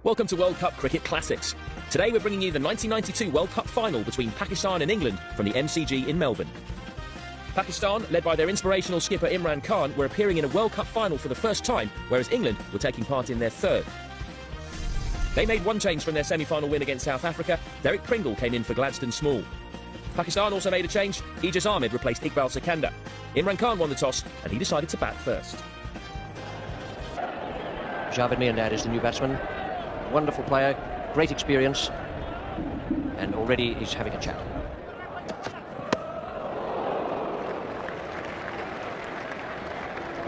Welcome to World Cup Cricket Classics. Today we're bringing you the 1992 World Cup final between Pakistan and England from the MCG in Melbourne. Pakistan, led by their inspirational skipper Imran Khan, were appearing in a World Cup final for the first time, whereas England were taking part in their third. They made one change from their semi-final win against South Africa. Derek Pringle came in for Gladstone Small. Pakistan also made a change. Ijaz Ahmed replaced Iqbal Sikandar. Imran Khan won the toss and he decided to bat first. Javed Miandad is the new batsman. Wonderful player, great experience, and already he's having a chat.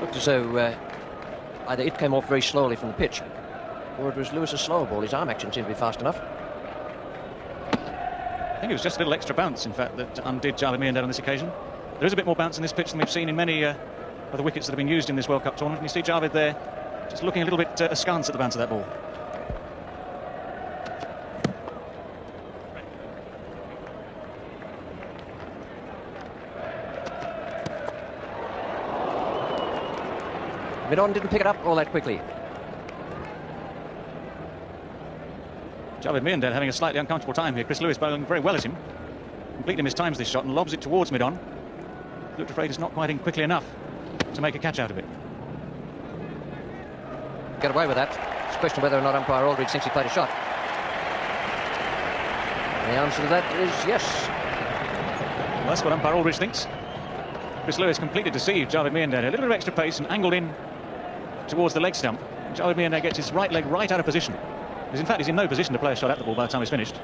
Looked as though either it came off very slowly from the pitch, or it was Lewis's slower ball. His arm action seemed to be fast enough. I think it was just a little extra bounce, in fact, that undid Javed Miandad on this occasion. There is a bit more bounce in this pitch than we've seen in many of the wickets that have been used in this World Cup tournament. And you see Javed there just looking a little bit askance at the bounce of that ball. Midon didn't pick it up all that quickly. Javed Miandad having a slightly uncomfortable time here. Chris Lewis bowling very well at him. Completely mistimes this shot and lobs it towards Midon. Looked afraid it's not quite in quickly enough to make a catch out of it. Get away with that. It's a question whether or not umpire Aldridge thinks he played a shot. The answer to that is yes. Well, that's what umpire Aldridge thinks. Chris Lewis completely deceived Javed Miandad. A little bit of extra pace and angled in towards the leg stump. Javed Miandad gets his right leg right out of position. Because in fact he's in no position to play a shot at the ball by the time he's finished.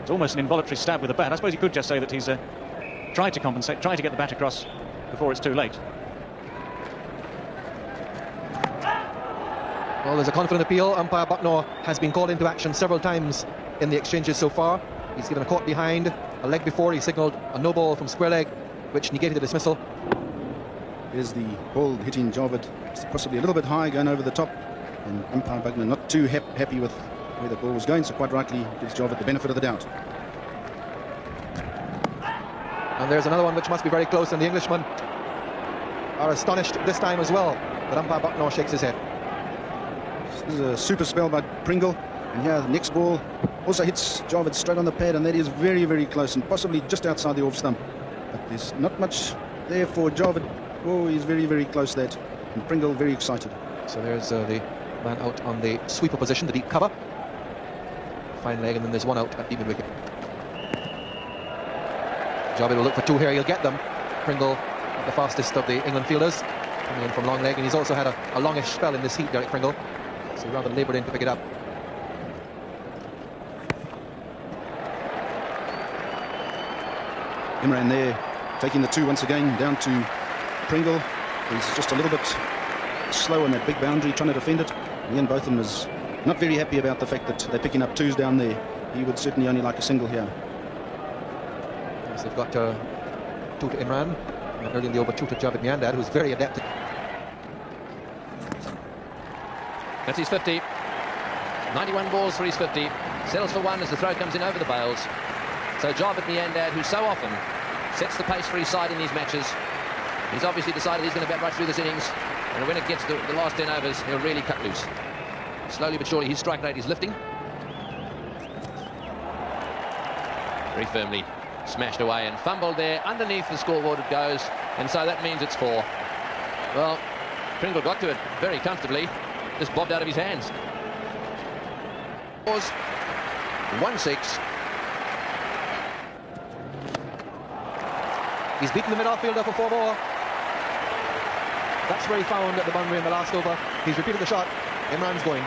It's almost an involuntary stab with the bat. I suppose he could just say that he's tried to compensate, tried to get the bat across before it's too late. Well, there's a confident appeal. Umpire Bucknor has been called into action several times in the exchanges so far. He's given a caught behind, a leg before. He signalled a no ball from square leg, which negated the dismissal. Here's the ball hitting Javed, possibly a little bit high, going over the top. And umpire Bucknor not too happy with where the ball was going, so quite rightly gives Javed the benefit of the doubt. And there's another one which must be very close, and the Englishmen are astonished this time as well. But umpire Bucknor shakes his head. This is a super spell by Pringle, and here the next ball also hits Javed straight on the pad, and that is very, very close and possibly just outside the off stump. But there's not much there for Javed. Oh, he's very, very close there, and Pringle very excited. So there's the man out on the sweeper position, the deep cover. Fine leg, and then there's one out at the mid wicket. Javed will look for two here, he'll get them. Pringle, the fastest of the England fielders, coming in from long leg, and he's also had a longish spell in this heat, Derek Pringle. So he rather laboured in to pick it up. Imran there, taking the two once again, down to Pringle. He's just a little bit slow on that big boundary, trying to defend it. Ian Botham is not very happy about the fact that they're picking up twos down there. He would certainly only like a single here. Yes, they've got two to Imran, and early in the over two to Javed Miandad, who's very adept. That's his 50. 91 balls for his 50. Settles for one as the throw comes in over the bails. So Javed Miandad, who so often sets the pace for his side in these matches, he's obviously decided he's going to bat right through this innings. And when it gets to the last 10 overs, he'll really cut loose. Slowly but surely, his strike rate is lifting. Very firmly smashed away and fumbled there. Underneath the scoreboard it goes. And so that means it's 4. Well, Pringle got to it very comfortably. Just bobbed out of his hands. 1-6. He's beaten the mid-off-fielder for 4 more. That's where he found the boundary in the last over. He's repeated the shot. Imran's going.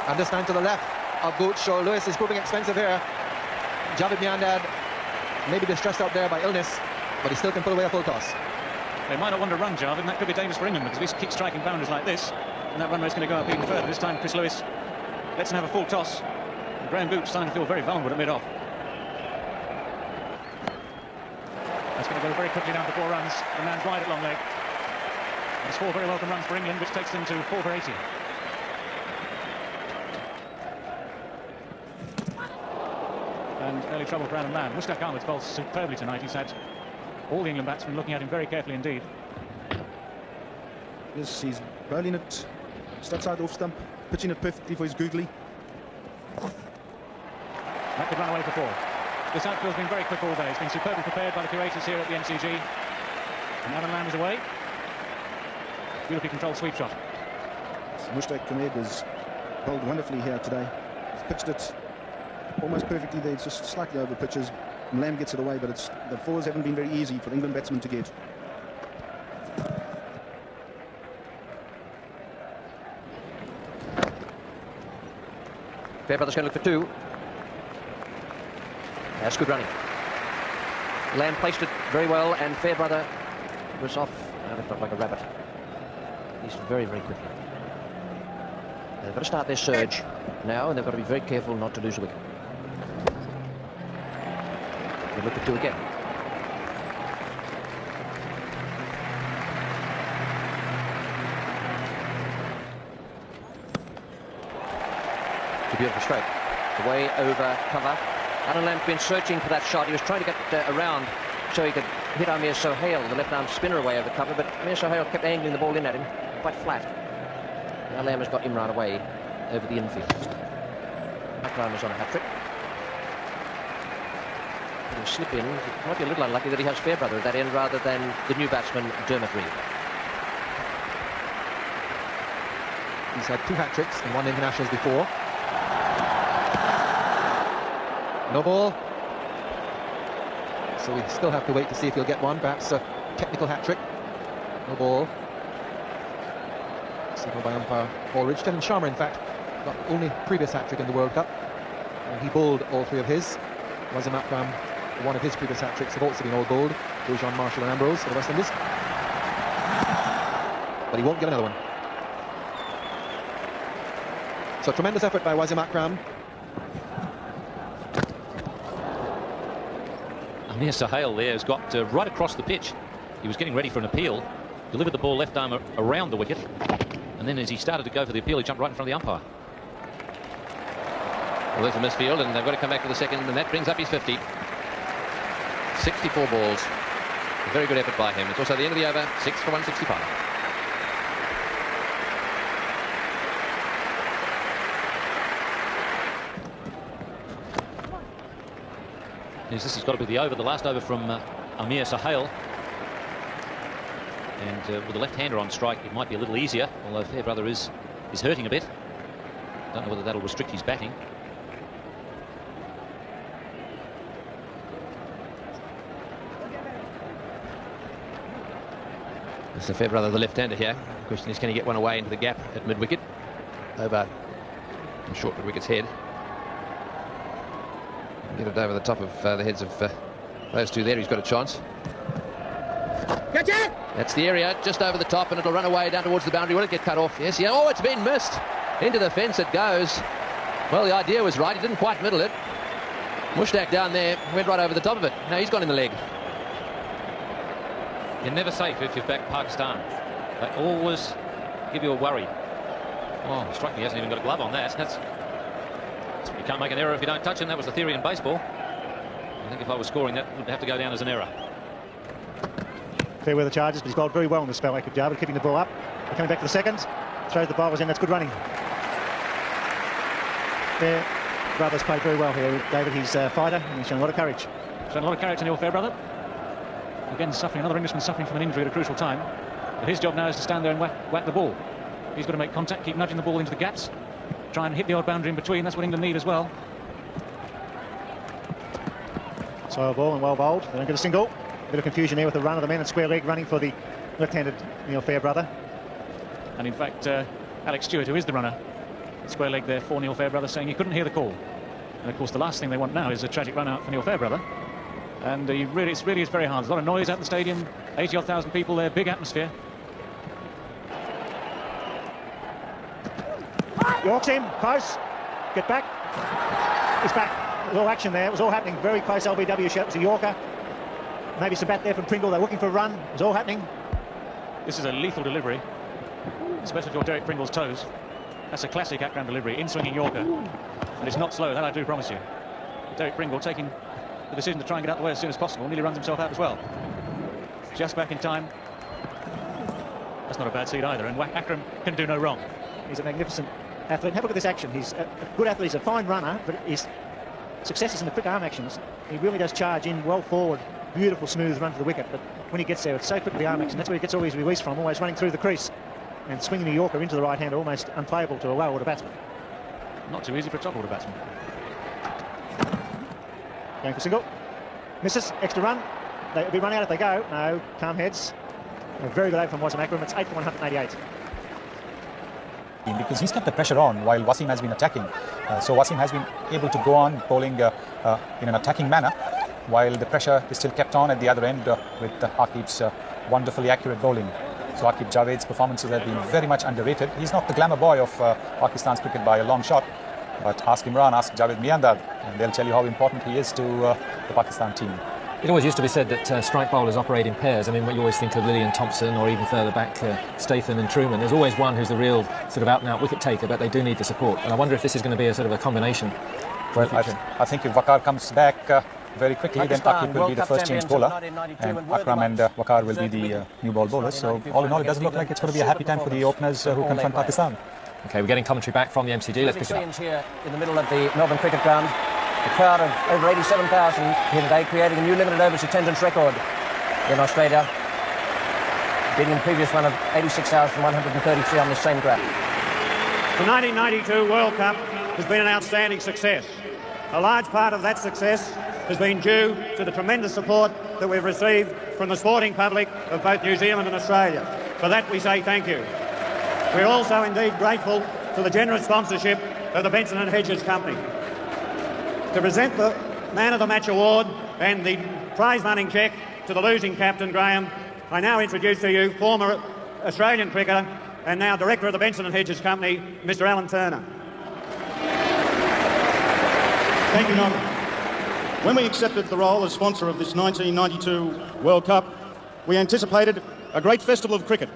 And this time to the left of Gooch. So Lewis is proving expensive here. Javed Miandad maybe distressed out there by illness, but he still can put away a full toss. They might not want to run Javed, and that could be dangerous for England because if he keeps striking boundaries like this, and that run rate's going to go up even further. This time Chris Lewis lets him have a full toss. And Graham Gooch starting to feel very vulnerable at mid-off. That's going to go very quickly down to 4 runs. The man's wide at long leg. It's 4 very welcome runs for England, which takes them to 4 for 80. And early trouble for Adam Lamb. Mushtaq Ahmed's bowled superbly tonight. He's had all the England batsmen looking at him very carefully indeed. Yes, he's bowling it just outside the off stump, pitching it perfectly for his googly. That could run away for 4. This outfield's been very quick all day. It's been superbly prepared by the curators here at the MCG. And Aaron Lamb is away. Beautifully controlled sweep shot. Mushtaq Ahmed has bowled wonderfully here today. He's pitched it almost perfectly there. It's just slightly over pitches. And Lamb gets it away, but the 4s haven't been very easy for the England batsmen to get. Fairbrother's going to look for 2. That's good running. Lamb placed it very well, and Fairbrother was off. Left off like a rabbit. He's very, very quick. They've got to start their surge now, and they've got to be very careful not to lose a wicket. They look for 2 again. It's a beautiful stroke. Away over cover. Aaron Lamb's been searching for that shot. He was trying to get around so he could hit Amir Sohail, the left-arm spinner, away over cover, but Amir Sohail kept angling the ball in at him, quite flat. Now Lamb has got Imran away over the infield. Akram is on a hat-trick. He'll slip in. It might be a little unlucky that he has Fairbrother at that end rather than the new batsman, Dermot Reed. He's had 2 hat-tricks and 1 internationals before. No ball. So we still have to wait to see if he'll get one. Perhaps a technical hat-trick. No ball. Signal by umpire Paul Ridgeton. And Sharma, in fact, got only previous hat-trick in the World Cup. And he bowled all 3 of his. Wasim Akram, one of his previous hat-tricks, have also been all bowled. John Marshall and Ambrose for the West Indies. But he won't get another one. So tremendous effort by Wasim Akram. Amir Sohail there has got right across the pitch. He was getting ready for an appeal, delivered the ball left arm around the wicket, and then as he started to go for the appeal, he jumped right in front of the umpire. Well, there's a misfield, and they've got to come back for the second, and that brings up his 50. 64 balls. A very good effort by him. It's also the end of the over, 6 for 165. Yes, this has got to be the over, the last over from Amir Sohail. And with the left-hander on strike, it might be a little easier, although Fairbrother is hurting a bit. Don't know whether that'll restrict his batting. Mr. Fairbrother, the left-hander here. The question is, can he get one away into the gap at mid-wicket? Over the short mid-wicket's head. Get it over the top of the heads of those 2 there. He's got a chance. Catch it! That's the area, just over the top, and it'll run away down towards the boundary. Will it get cut off? Yes, yeah. Oh, it's been missed. Into the fence it goes. Well, the idea was right. He didn't quite middle it. Mushtaq down there went right over the top of it. Now he's gone in the leg. You're never safe if you've backed Pakistan. They always give you a worry. Oh, struck me, he hasn't even got a glove on that. You can't make an error if you don't touch him. That was the theory in baseball. I think if I was scoring, that would have to go down as an error. Fair weather charges, but he's bowled very well in the spell. Akib Jabir keeping the ball up. They're coming back for the second. Throws the bowlers in. That's good running. Fair Brothers played very well here. David, he's a fighter and he's shown a lot of courage. Shown a lot of character, Neil Fairbrother. Again, another Englishman suffering from an injury at a crucial time. But his job now is to stand there and whack the ball. He's got to make contact, keep nudging the ball into the gaps, try and hit the odd boundary in between. That's what England need as well. So a ball and well bowled. They don't get a single. A bit of confusion there with the run of the man at square leg running for the left-handed Neil Fairbrother. And in fact, Alex Stewart, who is the runner, square leg there for Neil Fairbrother, saying he couldn't hear the call. And of course, the last thing they want now is a tragic run out for Neil Fairbrother. And it really is very hard. There's a lot of noise out the stadium. 80-odd thousand people there, big atmosphere. Yorks him, close. Get back. He's back. There was all action there. It was all happening. Very close LBW shot. It was a Yorker. Maybe some bat there from Pringle. They're looking for a run. It was all happening. This is a lethal delivery, especially for Derek Pringle's toes. That's a classic Akram delivery, in-swinging Yorker. And it's not slow, that I do promise you. Derek Pringle taking the decision to try and get out of the way as soon as possible. Nearly runs himself out as well. Just back in time. That's not a bad seed either, and Akram can do no wrong. He's a magnificent athlete. Have a look at this action. He's a good athlete. He's a fine runner, but his success is in the quick arm actions. He really does charge in well forward. Beautiful, smooth run to the wicket, but when he gets there, it's so quick with the arm action. That's where he gets all his release from, always running through the crease and swinging the Yorker into the right hand, almost unplayable to a low order batsman. Not too easy for a top order batsman. Going for single. Misses. Extra run. They'll be run out if they go. No. Calm heads. A very good over from Wasim Akram. It's 8 for 188. Because he's kept the pressure on while Wasim has been attacking. So Wasim has been able to go on bowling in an attacking manner while the pressure is still kept on at the other end with Aqib's wonderfully accurate bowling. So Aqib Javed's performances have been very much underrated. He's not the glamour boy of Pakistan's cricket by a long shot, but ask Imran, ask Javed Miandad, and they'll tell you how important he is to the Pakistan team. It always used to be said that strike bowlers operate in pairs. I mean, you always think of Lillian Thompson, or even further back, Statham and Truman. There's always one who's the real sort of out-and-out wicket taker, but they do need the support. And I wonder if this is going to be a sort of a combination. Well, I think if Waqar comes back very quickly, then Aqib will be the first change bowler, and Akram and Waqar will be the new ball bowlers. So all in all, it doesn't look like it's going to be a happy time for the openers who confront Pakistan. OK, we're getting commentary back from the MCG. Let's pick it up. Here in the middle of the Melbourne Cricket Ground. A crowd of over 87,000 here today, creating a new limited overs attendance record in Australia, beating the previous one of 86,133 on the same ground. The 1992 World Cup has been an outstanding success. A large part of that success has been due to the tremendous support that we've received from the sporting public of both New Zealand and Australia. For that we say thank you. We're also indeed grateful to the generous sponsorship of the Benson & Hedges Company. To present the Man of the Match award and the prize money cheque to the losing captain, Graham, I now introduce to you former Australian cricketer and now director of the Benson & Hedges Company, Mr. Alan Turner. Thank you, Norman. When we accepted the role as sponsor of this 1992 World Cup, we anticipated a great festival of cricket.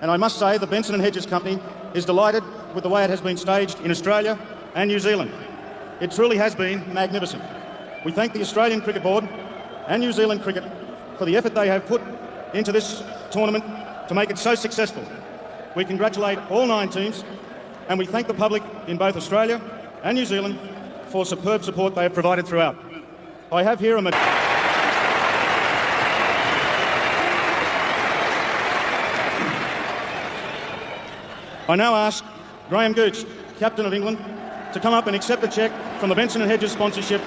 And I must say the Benson & Hedges Company is delighted with the way it has been staged in Australia and New Zealand. It truly has been magnificent. We thank the Australian Cricket Board and New Zealand Cricket for the effort they have put into this tournament to make it so successful. We congratulate all 9 teams, and we thank the public in both Australia and New Zealand for superb support they have provided throughout. I have here a I now ask Graham Gooch, captain of England, to come up and accept a cheque from the Benson & Hedges sponsorship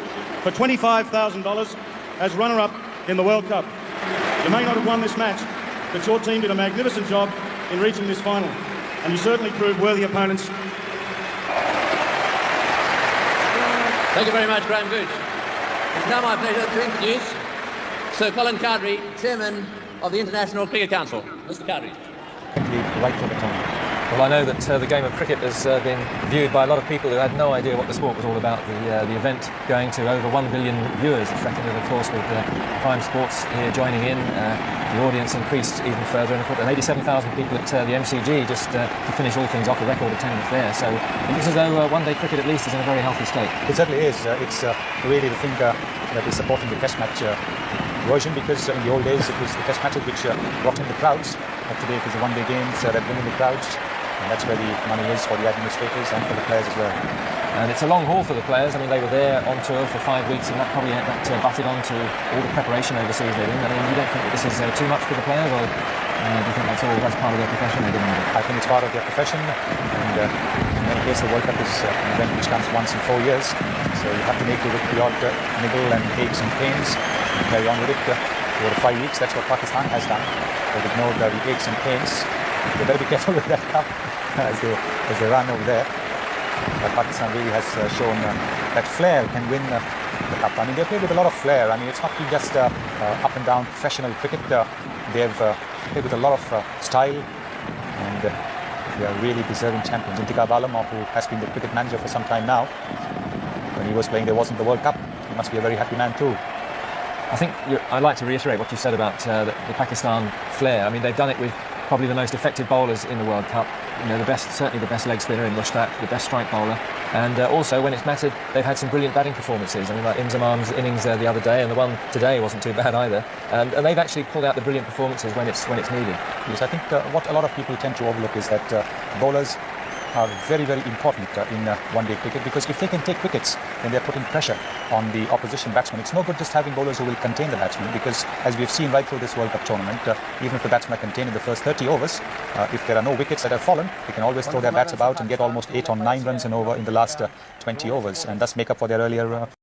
for $25,000 as runner-up in the World Cup. You may not have won this match, but your team did a magnificent job in reaching this final, and you certainly proved worthy opponents. Thank you very much, Graham Gooch. It's now my pleasure to introduce Sir Colin Cowdrey, Chairman of the International Cricket Council. Mr. Cowdrey. Right for the time. Well, I know that the game of cricket has been viewed by a lot of people who had no idea what the sport was all about. The event going to over 1 billion viewers. It's reckoned, of course, with Prime Sports here joining in. The audience increased even further, and of course, 87,000 people at the MCG just to finish all things off, a record attendance there. So it looks as though one-day cricket at least is in a very healthy state. It certainly is. It's really the thing that is supporting the Test match version, because in the old days it was the Test matches which brought in the crowds. But today it is the one-day games that bring in the crowds. And that's where the money is for the administrators and for the players as well. And it's a long haul for the players. I mean, they were there on tour for 5 weeks, and that probably butted onto all the preparation overseas they're doing. I mean, you don't think that this is too much for the players, or do you think that's part of their profession they're doing? I think it's part of their profession, and in any case, the World Cup is an event which comes once in 4 years, so you have to make it with the odd nibble and aches and pains and carry on with it over 5 weeks. That's what Pakistan has done. They've ignored the aches and pains. They better be careful with that cup as they run over there. But Pakistan really has shown that flair can win the cup. I mean, they play with a lot of flair. I mean, it's not just up and down professional cricket. They've played with a lot of style, and they are really deserving champions. Intikhab Alam, who has been the cricket manager for some time now, when he was playing, there wasn't the World Cup. He must be a very happy man too. I think I'd like to reiterate what you said about the Pakistan flair. I mean, they've done it with probably the most effective bowlers in the World Cup. You know, certainly the best leg spinner in Mushtaq, the best strike bowler, and also when it's mattered, they've had some brilliant batting performances. I mean, like Inzamam's innings the other day, and the one today wasn't too bad either. And they've actually pulled out the brilliant performances when it's needed. Yes, I think what a lot of people tend to overlook is that bowlers are very, very important in one-day cricket, because if they can take wickets, then they're putting pressure on the opposition batsman. It's no good just having bowlers who will contain the batsman, because as we've seen right through this World Cup tournament, even if the batsmen are contained in the first 30 overs, if there are no wickets that have fallen, they can always throw their bats about and get almost 8 or 9 runs in the last 20 overs, and thus make up for their earlier